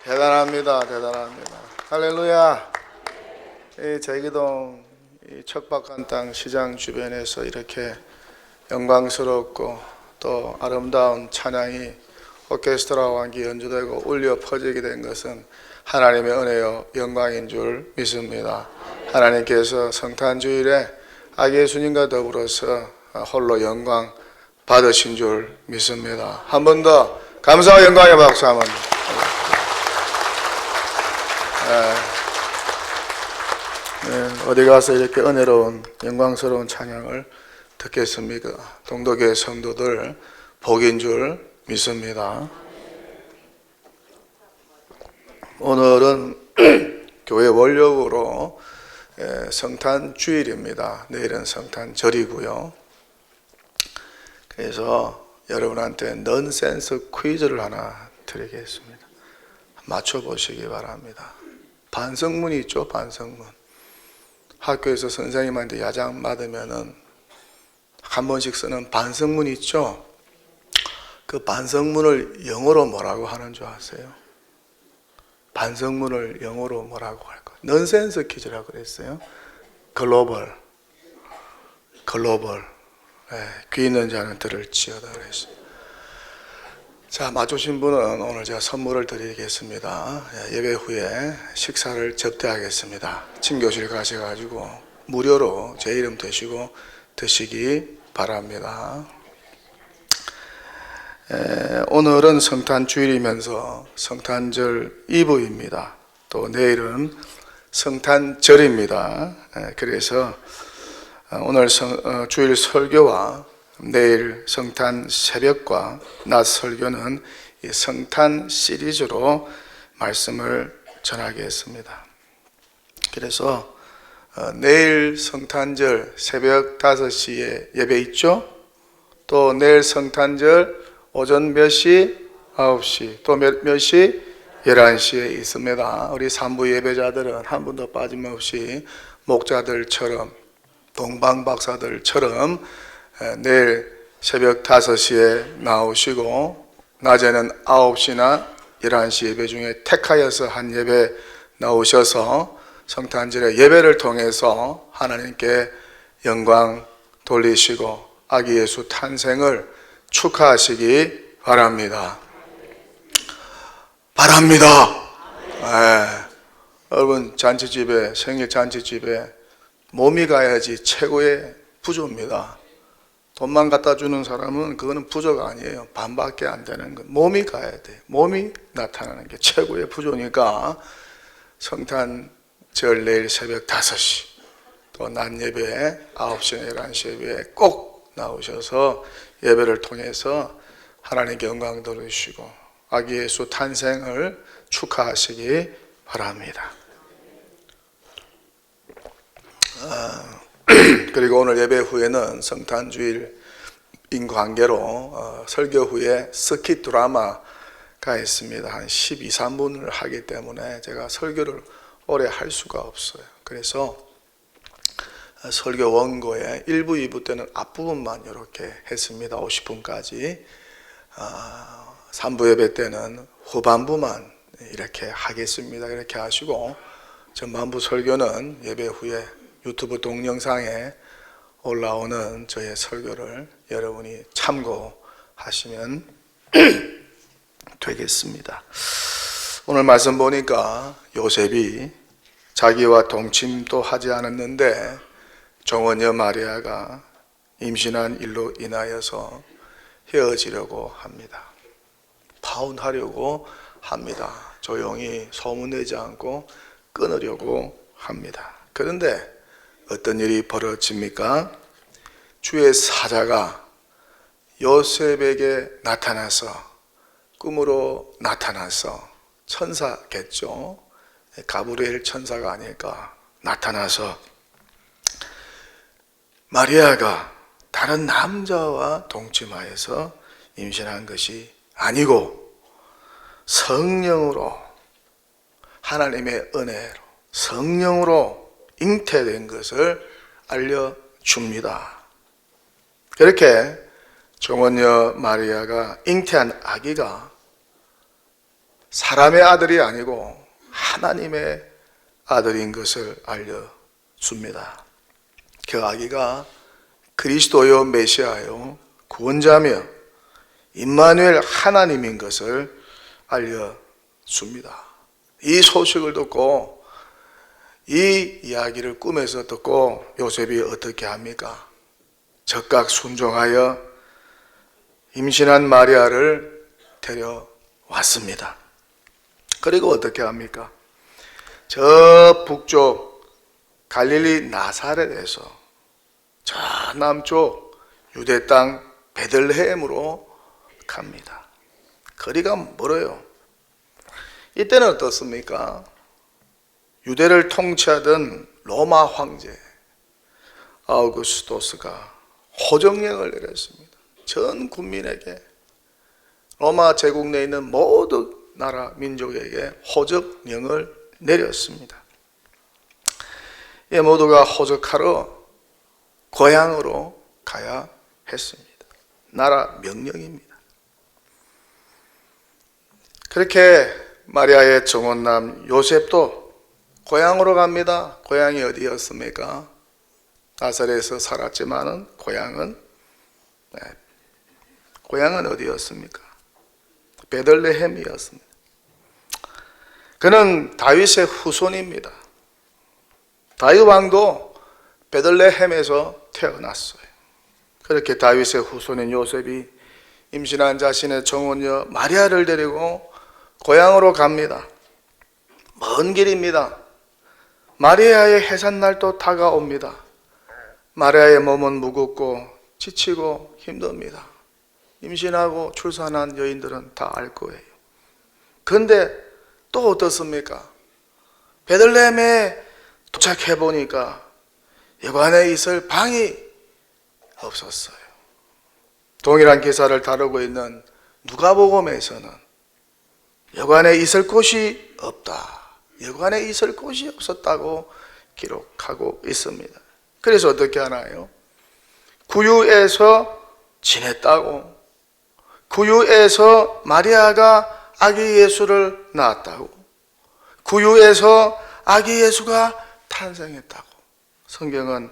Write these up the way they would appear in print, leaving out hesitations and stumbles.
대단합니다. 대단합니다. 할렐루야. 이 제기동 이 척박한 땅 시장 주변에서 이렇게 영광스럽고 또 아름다운 찬양이 오케스트라와 함께 연주되고 울려 퍼지게 된 것은 하나님의 은혜요 영광인 줄 믿습니다. 하나님께서 성탄주일에 아기 예수님과 더불어서 홀로 영광 받으신 줄 믿습니다. 한 번 더 감사와 영광의 박수 한번. 어디 가서 이렇게 은혜로운 영광스러운 찬양을 듣겠습니까? 동덕의 성도들 복인 줄 믿습니다. 오늘은 교회 원력으로 성탄 주일입니다. 내일은 성탄절이고요. 그래서 여러분한테 넌센스 퀴즈를 하나 드리겠습니다. 맞춰보시기 바랍니다. 반성문이 있죠, 반성문. 학교에서 선생님한테 야장 맞으면은 한 번씩 쓰는 반성문이 있죠. 그 반성문을 영어로 뭐라고 하는 줄 아세요? 반성문을 영어로 뭐라고 할까? 넌센스 퀴즈라고 그랬어요. 글로벌. 귀 있는 자는 들을지어다 그랬어요. 자, 맞추신 분은 오늘 제가 선물을 드리겠습니다. 예배 후에 식사를 접대하겠습니다. 친교실 가셔가지고 무료로 제 이름 대시고 드시기 바랍니다. 오늘은 성탄주일이면서 성탄절 이브입니다. 또 내일은 성탄절입니다. 그래서 오늘 주일 설교와 내일 성탄 새벽과 낮 설교는 이 성탄 시리즈로 말씀을 전하겠습니다. 그래서 내일 성탄절 새벽 5시에 예배 있죠? 또 내일 성탄절 오전 몇 시? 9시. 또 몇 시? 11시에 있습니다. 우리 산부 예배자들은 한 분도 빠짐없이 목자들처럼 동방박사들처럼 내일 새벽 5시에 나오시고 낮에는 9시나 11시 예배 중에 택하여서 한 예배 나오셔서 성탄절의 예배를 통해서 하나님께 영광 돌리시고 아기 예수 탄생을 축하하시기 바랍니다. 여러분 잔치집에 생일 잔치집에 몸이 가야지 최고의 부조입니다. 돈만 갖다 주는 사람은 그거는 부조가 아니에요. 반밖에 안 되는 건 몸이 가야 돼. 몸이 나타나는 게 최고의 부조니까 성탄절 내일 새벽 5시 또 낮 예배 9시나 11시 예배에 꼭 나오셔서 예배를 통해서 하나님께 영광 돌리시고 아기 예수 탄생을 축하하시기 바랍니다. 그리고 오늘 예배 후에는 성탄주일인 관계로 설교 후에 스킷 드라마가 있습니다. 한 12, 13분을 하기 때문에 제가 설교를 오래 할 수가 없어요. 그래서 설교 원고에 1부, 2부 때는 앞부분만 이렇게 했습니다. 50분까지. 3부 예배 때는 후반부만 이렇게 하겠습니다. 이렇게 하시고 전반부 설교는 예배 후에 유튜브 동영상에 올라오는 저의 설교를 여러분이 참고하시면 되겠습니다. 오늘 말씀 보니까 요셉이 자기와 동침도 하지 않았는데 종언녀 마리아가 임신한 일로 인하여서 헤어지려고 합니다. 파혼하려고 합니다. 조용히 소문내지 않고 끊으려고 합니다. 그런데 어떤 일이 벌어집니까? 주의 사자가 요셉에게 나타나서 꿈으로 나타나서 천사겠죠. 가브리엘 천사가 아닐까 나타나서 마리아가 다른 남자와 동침하여서 임신한 것이 아니고 성령으로 하나님의 은혜로 성령으로 잉태된 것을 알려줍니다. 그렇게 종언녀 마리아가 잉태한 아기가 사람의 아들이 아니고 하나님의 아들인 것을 알려줍니다. 그 아기가 그리스도요 메시아요 구원자며 임마누엘 하나님인 것을 알려줍니다. 이 소식을 듣고 이 이야기를 꿈에서 듣고 요셉이 어떻게 합니까? 즉각 순종하여 임신한 마리아를 데려왔습니다. 그리고 어떻게 합니까? 저 북쪽 갈릴리 나사렛에서 저 남쪽 유대 땅 베들레헴으로 갑니다. 거리가 멀어요. 이때는 어떻습니까? 유대를 통치하던 로마 황제 아우구스토스가 호정령을 내렸습니다. 전 국민에게, 로마 제국 내에 있는 모든 나라 민족에게 호적령을 내렸습니다. 이 모두가 호적하러 고향으로 가야 했습니다. 나라 명령입니다. 그렇게 마리아의 정혼남 요셉도 고향으로 갑니다. 고향이 어디였습니까? 나사렛에서 살았지만은 고향은 어디였습니까? 베들레헴이었습니다. 그는 다윗의 후손입니다. 다윗 왕도 베들레헴에서 태어났어요. 그렇게 다윗의 후손인 요셉이 임신한 자신의 정혼녀 마리아를 데리고 고향으로 갑니다. 먼 길입니다. 마리아의 해산날도 다가옵니다. 마리아의 몸은 무겁고 지치고 힘듭니다. 임신하고 출산한 여인들은 다 알 거예요. 그런데 또 어떻습니까? 베들레헴에 도착해 보니까 여관에 있을 방이 없었어요. 동일한 기사를 다루고 있는 누가복음에서는 여관에 있을 곳이 없다, 여관에 있을 곳이 없었다고 기록하고 있습니다. 그래서 어떻게 하나요? 구유에서 지냈다고, 구유에서 마리아가 아기 예수를 낳았다고, 구유에서 아기 예수가 탄생했다고 성경은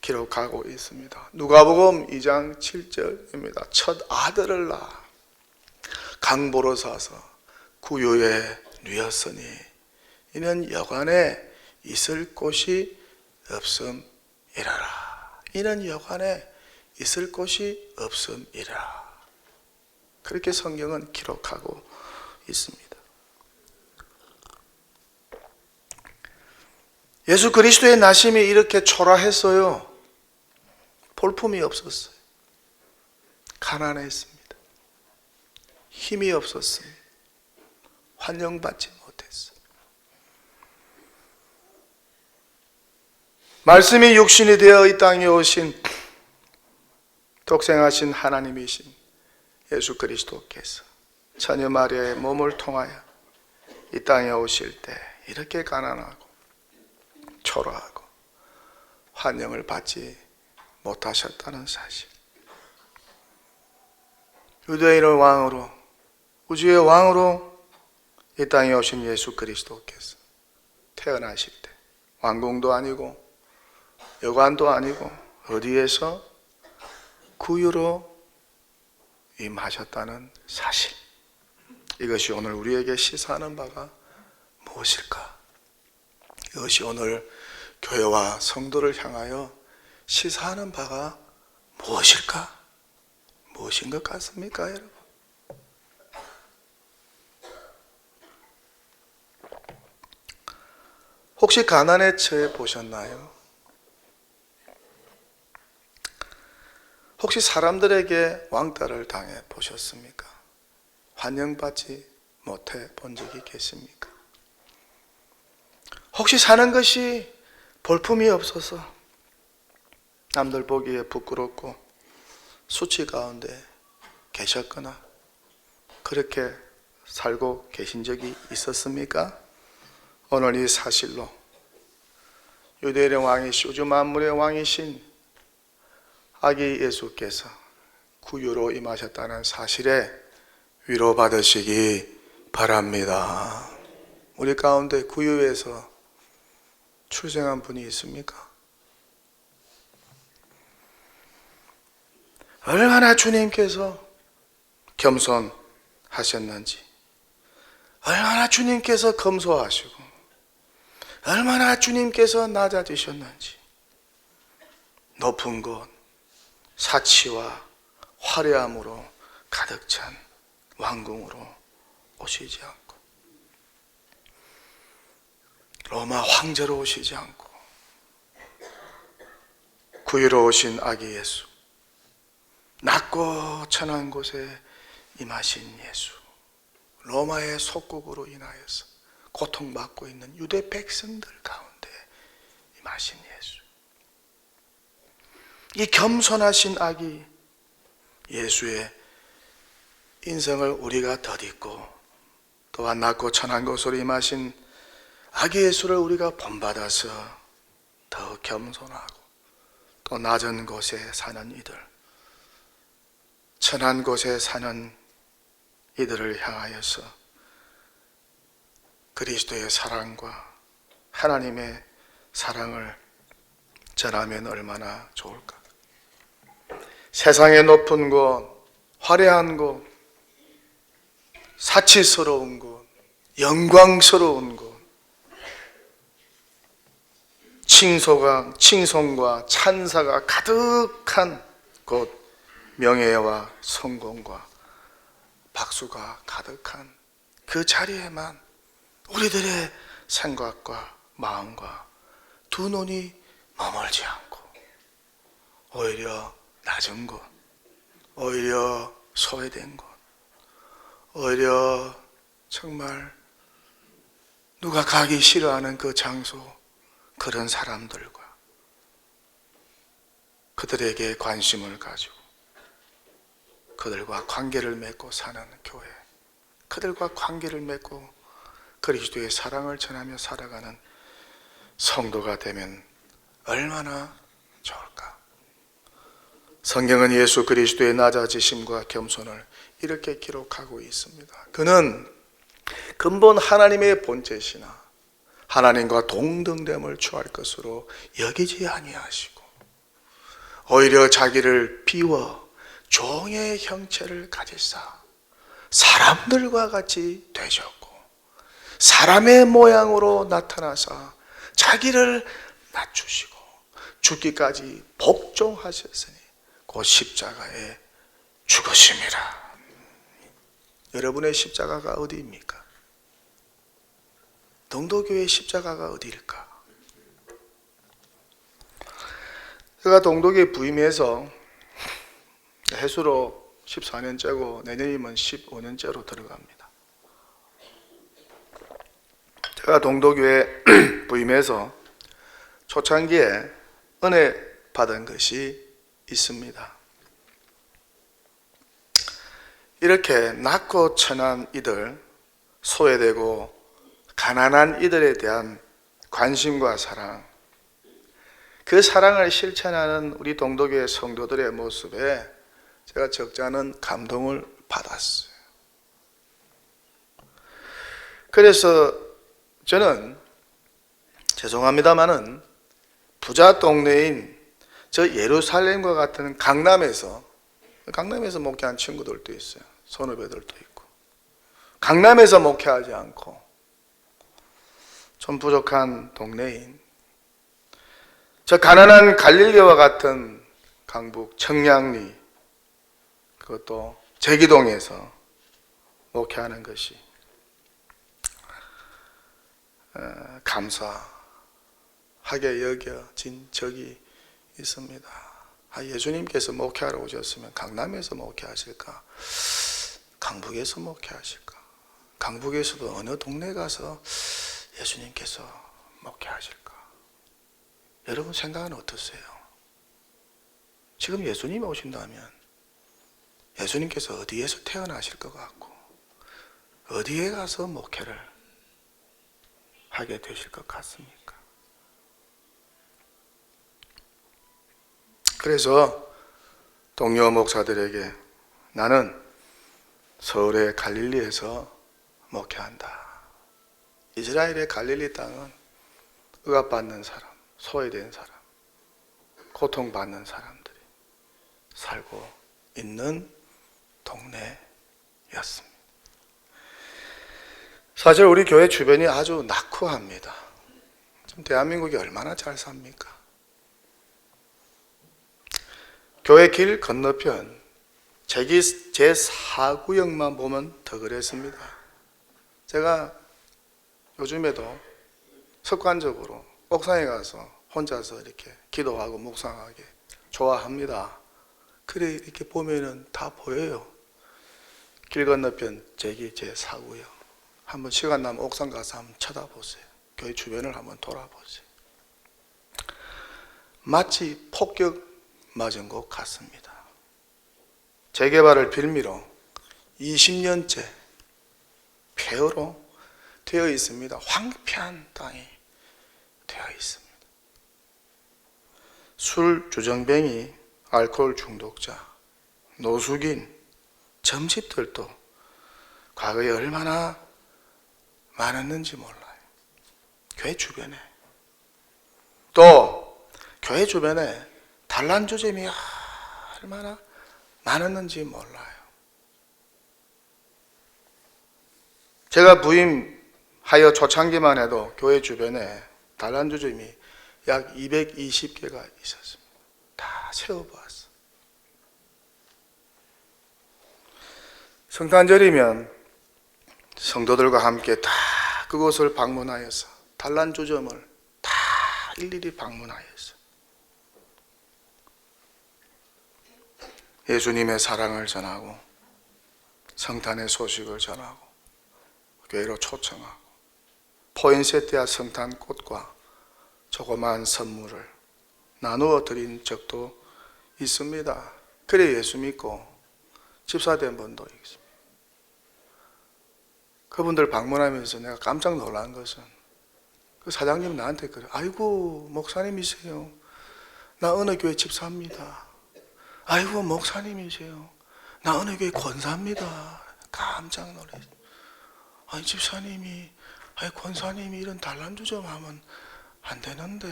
기록하고 있습니다. 누가복음 2장 7절입니다. 첫 아들을 낳아 강보로 사서 구유에 누였으니 이는 여관에 있을 곳이 없음이라라. 이는 여관에 있을 곳이 없음이라. 그렇게 성경은 기록하고 있습니다. 예수 그리스도의 나심이 이렇게 초라했어요. 볼품이 없었어요. 가난했습니다. 힘이 없었습니다. 환영받지 못했어요. 말씀이 육신이 되어 이 땅에 오신 독생하신 하나님이신 예수 그리스도께서 처녀 마리아의 몸을 통하여 이 땅에 오실 때 이렇게 가난하고 초라하고 환영을 받지 못하셨다는 사실. 유대인의 왕으로, 우주의 왕으로 이 땅에 오신 예수 그리스도께서 태어나실 때 왕궁도 아니고 여관도 아니고 어디에서 구유로 임하셨다는 사실. 이것이 오늘 우리에게 시사하는 바가 무엇일까? 이것이 오늘 교회와 성도를 향하여 시사하는 바가 무엇일까? 무엇인 것 같습니까, 여러분? 혹시 가난에 처해 보셨나요? 혹시 사람들에게 왕따를 당해 보셨습니까? 환영받지 못해 본 적이 계십니까? 혹시 사는 것이 볼품이 없어서 남들 보기에 부끄럽고 수치 가운데 계셨거나 그렇게 살고 계신 적이 있었습니까? 오늘 이 사실로 유대인의 왕이신, 우주 만물의 왕이신 아기 예수께서 구유로 임하셨다는 사실에 위로받으시기 바랍니다. 우리 가운데 구유에서 출생한 분이 있습니까? 얼마나 주님께서 겸손하셨는지, 얼마나 주님께서 검소하시고, 얼마나 주님께서 낮아지셨는지, 높은 곳, 사치와 화려함으로 가득 찬 왕궁으로 오시지 않고, 로마 황제로 오시지 않고, 구유로 오신 아기 예수, 낮고 천한 곳에 임하신 예수, 로마의 속국으로 인하여서 고통받고 있는 유대 백성들 가운데 임하신 예수, 이 겸손하신 아기 예수의 인생을 우리가 덧입고, 또한 낮고 천한 곳으로 임하신 아기 예수를 우리가 본받아서 더 겸손하고 또 낮은 곳에 사는 이들, 천한 곳에 사는 이들을 향하여서 그리스도의 사랑과 하나님의 사랑을 전하면 얼마나 좋을까. 세상의 높은 곳, 화려한 곳, 사치스러운 곳, 영광스러운 곳, 칭송과 찬사가 가득한 곳, 명예와 성공과 박수가 가득한 그 자리에만 우리들의 생각과 마음과 두 눈이 머물지 않고, 오히려 낮은 곳, 오히려 소외된 곳, 오히려 정말 누가 가기 싫어하는 그 장소, 그런 사람들과 그들에게 관심을 가지고 그들과 관계를 맺고 사는 교회, 그들과 관계를 맺고 그리스도의 사랑을 전하며 살아가는 성도가 되면 얼마나 좋을까. 성경은 예수 그리스도의 낮아지심과 겸손을 이렇게 기록하고 있습니다. 그는 근본 하나님의 본체시나 하나님과 동등됨을 취할 것으로 여기지 아니하시고, 오히려 자기를 비워 종의 형체를 가지사 사람들과 같이 되셨고, 사람의 모양으로 나타나사 자기를 낮추시고 죽기까지 복종하셨으니 곧 십자가에 죽으심이라. 여러분의 십자가가 어디입니까? 동도교회의 십자가가 어디일까? 제가 동도교회 부임해서 해수로 14년째고 내년이면 15년째로 들어갑니다. 제가 동도교회 부임해서 초창기에 은혜 받은 것이 있습니다. 이렇게 낮고 천한 이들, 소외되고 가난한 이들에 대한 관심과 사랑, 그 사랑을 실천하는 우리 동도교회 성도들의 모습에 제가 적지 않은 감동을 받았어요. 그래서 저는 죄송합니다마는 부자 동네인 저 예루살렘과 같은 강남에서 목회한 친구들도 있어요. 선후배들도 있고. 강남에서 목회하지 않고 좀 부족한 동네인 저 가난한 갈릴리와 같은 강북 청량리, 그것도 제기동에서 목회하는 것이 감사하게 여겨진 적이 있습니다. 예수님께서 목회하러 오셨으면 강남에서 목회하실까? 강북에서 목회하실까? 강북에서도 어느 동네 가서 예수님께서 목회하실까? 여러분 생각은 어떠세요? 지금 예수님이 오신다면 예수님께서 어디에서 태어나실 것 같고 어디에 가서 목회를 하게 되실 것 같습니까? 그래서 동료 목사들에게 나는 서울의 갈릴리에서 목회한다. 이스라엘의 갈릴리 땅은 억압받는 사람, 소외된 사람, 고통받는 사람들이 살고 있는 동네였습니다. 사실 우리 교회 주변이 아주 낙후합니다. 지금 대한민국이 얼마나 잘 삽니까? 교회 길 건너편 제4구역만 보면 더 그랬습니다. 제가 요즘에도 습관적으로 옥상에 가서 혼자서 이렇게 기도하고 묵상하게 좋아합니다. 그래 이렇게 보면은 다 보여요. 길 건너편 제4구역. 한번 시간 나면 옥상 가서 한번 쳐다보세요. 교회 주변을 한번 돌아보세요. 마치 폭격 맞은 것 같습니다. 재개발을 빌미로 20년째 폐허로 되어 있습니다. 황폐한 땅이 되어 있습니다. 술 주정뱅이, 알코올 중독자, 노숙인, 점집들도 과거에 얼마나 많았는지 몰라요. 교회 주변에. 또 교회 주변에 단란주점이 얼마나 많았는지 몰라요. 제가 부임하여 초창기만 해도 교회 주변에 단란주점이 약 220개가 있었습니다. 다 세워보았어. 성탄절이면 성도들과 함께 다 그곳을 방문하여서 단란주점을 다 일일이 방문하여서 예수님의 사랑을 전하고 성탄의 소식을 전하고 교회로 초청하고 포인세트와 성탄꽃과 조그마한 선물을 나누어 드린 적도 있습니다. 그래 예수 믿고 집사된 분도 있습니다. 그분들 방문하면서 내가 깜짝 놀란 것은 그 사장님 나한테 그래. 아이고 목사님이세요. 나 어느 교회 집사입니다. 아이고 목사님이세요. 나 어느 교회 권사입니다. 깜짝 놀랐어요. 아니 집사님이, 아니 권사님이 이런 단란주점 하면 안 되는데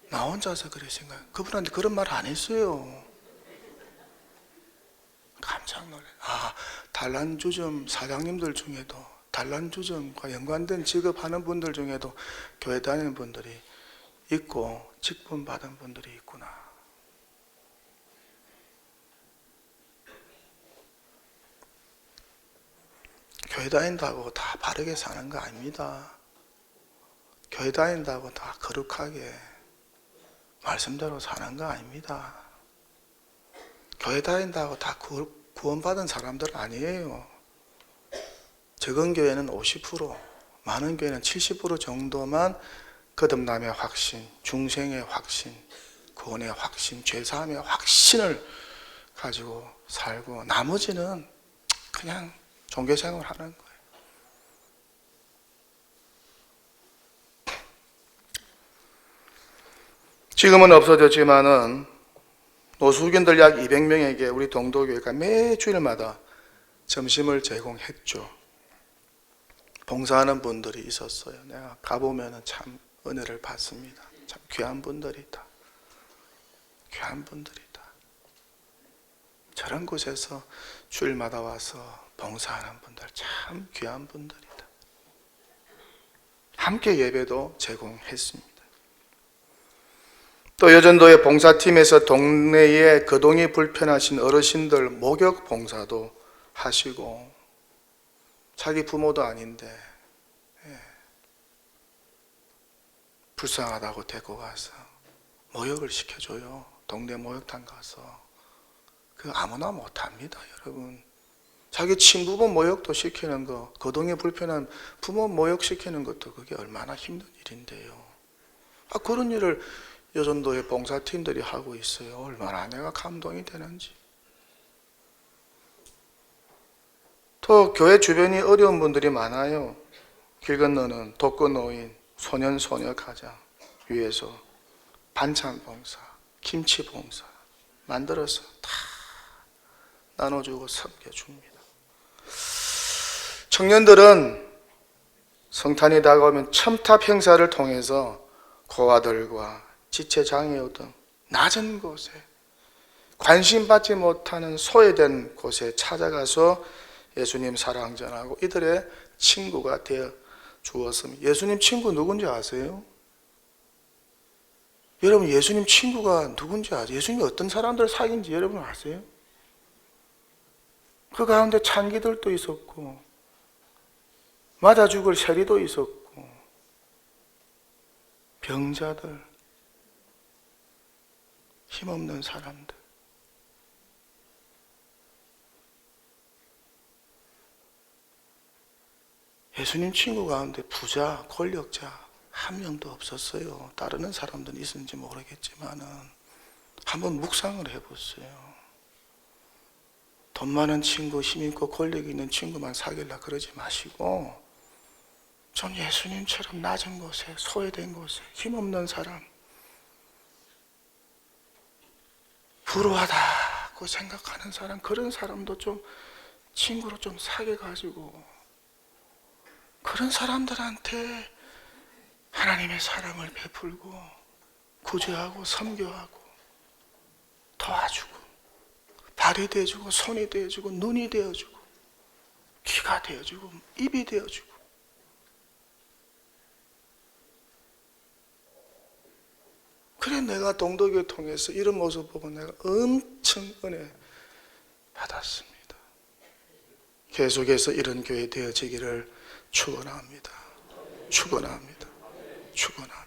나 혼자서 그래 생각. 그분한테 그런 말 안 했어요. 깜짝 놀래. 단란주점 사장님들 중에도 단란주점과 연관된 직업하는 분들 중에도 교회 다니는 분들이 있고 직분 받은 분들이 있구나. 교회 다닌다고 다 바르게 사는 거 아닙니다. 교회 다닌다고 다 거룩하게 말씀대로 사는 거 아닙니다. 교회 다닌다고 다 구원받은 사람들 아니에요. 적은 교회는 50%, 많은 교회는 70% 정도만 거듭남의 확신, 중생의 확신, 구원의 확신, 죄사함의 확신을 가지고 살고 나머지는 그냥 종교생활을 하는 거예요. 지금은 없어졌지만은 노숙인들 약 200명에게 우리 동도교회가 매 주일마다 점심을 제공했죠. 봉사하는 분들이 있었어요. 내가 가보면 참 은혜를 받습니다. 참 귀한 분들이다. 귀한 분들이다. 저런 곳에서 주일마다 와서 봉사하는 분들 참 귀한 분들이다. 함께 예배도 제공했습니다. 또 여전도의 봉사팀에서 동네에 거동이 불편하신 어르신들 목욕 봉사도 하시고 자기 부모도 아닌데 불쌍하다고 데리고 가서 목욕을 시켜줘요. 동네 목욕탕 가서. 그 아무나 못합니다, 여러분. 자기 친부모 목욕도 시키는 거, 거동이 불편한 부모 목욕 시키는 것도 그게 얼마나 힘든 일인데요. 그런 일을 여전도의 봉사팀들이 하고 있어요. 얼마나 내가 감동이 되는지. 또 교회 주변이 어려운 분들이 많아요. 길 건너는 독거노인, 소년 소녀 가장 위해서 반찬 봉사, 김치 봉사 만들어서 다 나눠주고 섬겨줍니다. 청년들은 성탄이 다가오면 첨탑 행사를 통해서 고아들과 지체장애우 등 낮은 곳에 관심받지 못하는 소외된 곳에 찾아가서 예수님 사랑 전하고 이들의 친구가 되어 주었습니다. 예수님 친구 누군지 아세요? 여러분, 예수님 친구가 누군지 아세요? 예수님이 어떤 사람들 사귄지 여러분 아세요? 그 가운데 창기들도 있었고 맞아 죽을 세리도 있었고 병자들, 힘없는 사람들. 예수님 친구 가운데 부자, 권력자 한 명도 없었어요. 따르는 사람들은 있었는지 모르겠지만은 한번 묵상을 해보세요. 돈 많은 친구, 힘 있고 권력 있는 친구만 사귀려 그러지 마시고 좀 예수님처럼 낮은 곳에, 소외된 곳에, 힘없는 사람, 불우하다고 생각하는 사람, 그런 사람도 좀 친구로 좀 사귀어가지고 그런 사람들한테 하나님의 사랑을 베풀고 구제하고 섬겨하고 도와주고 발이 되어주고 손이 되어주고 눈이 되어주고 귀가 되어주고 입이 되어주고 그래 내가 동덕교 통해서 이런 모습 보고 내가 엄청 은혜 받았습니다. 계속해서 이런 교회 되어지기를 축원합니다. 축원합니다. 축원합니다.